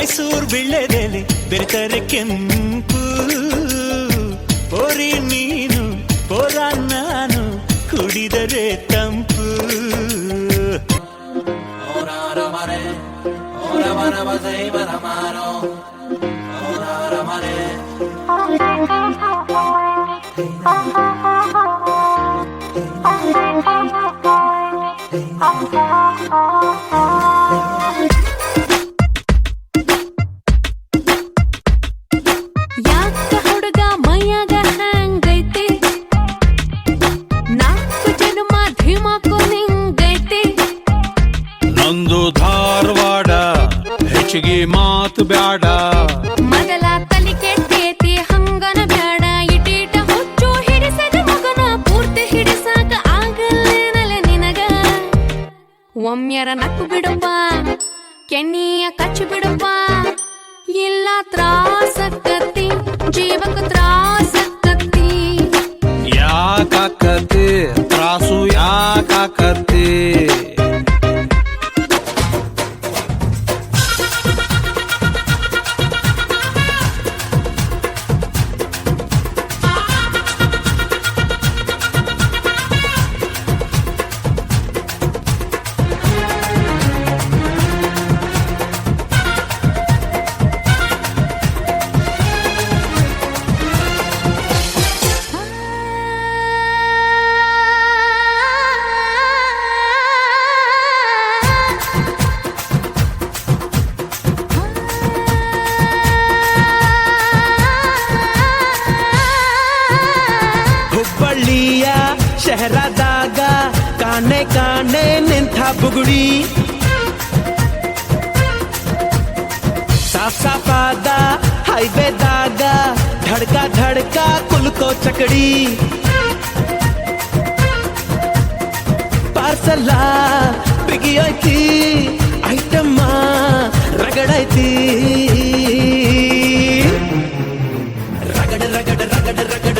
ಮೈಸೂರು ಬಿಳ್ಳೆದೆಲೆ ಬೆರೆತರೆ ಕೆಂಪು ಪೋರಿ ನೀನು ಪೋರ ನಾನು ಕುಡಿದರೆ ತಂಪು ಯಾಕ ಹುಡುಗ ಮೈಯಾಗ ಹ್ಯಾಂಗೈತಿ ನಾಲ್ಕು ಜನ್ಮ ಧಿಮಾಕು ನಿಂಗೈತಿ ನಂದು ಧಾರವಾಡ ಹೆಚ್ಚಿಗೆ ಮಾತು ಬ್ಯಾಡ ಮೊದಲ ತಲಿ ಕೆಟ್ಟೇತಿ ಹಂಗನ ಬ್ಯಾಡ ಇಟೀಟ ಹುಚ್ಚು ಹಿಡಿಸದ ಮಗನ ಪೂರ್ತಿ ಹಿಡಿಸಾಕ ಆಗಲ್ಲೇನಲ್ಲ ನಿನಗ ಒಮ್ಮೆರ ನಕ್ಕು ಬಿಡಪ್ಪ ಕೆಣ್ಣಿಯ ಕಚ್ಚು ಬಿಡಪ್ಪ ಇಲ್ಲ ತ್ರಾಸಕ್ಕತ್ತಿ ಜೀವಕ ತ್ರಾಸಕ್ಕತ್ತಿ ಯಾಕಾಕತಿ ತ್ರಾಸು ಯಾಕಾಕತಿ ಹುಬ್ಬಳ್ಳಿಯ ಶಹರದಾಗ ಕಾಣೆ ಕಾಣೆ ನಿಂತ ಬುಗುಡಿ ಸಾಫ್ ಸಾಫಾದ ಹೈವೇದಾಗ ಧಡ್ಕ ಧಡ್ಕ ಕುಲ್ಕೋ ಚಕಡಿ ಪಾರ್ಸಲ್ಲ ಬಿಗಿಯೈತಿ ಐಟಮ್ಮ ರಗಡೈತಿ ರಗಡ ರಗಡ ರಗಡ ರಗಡ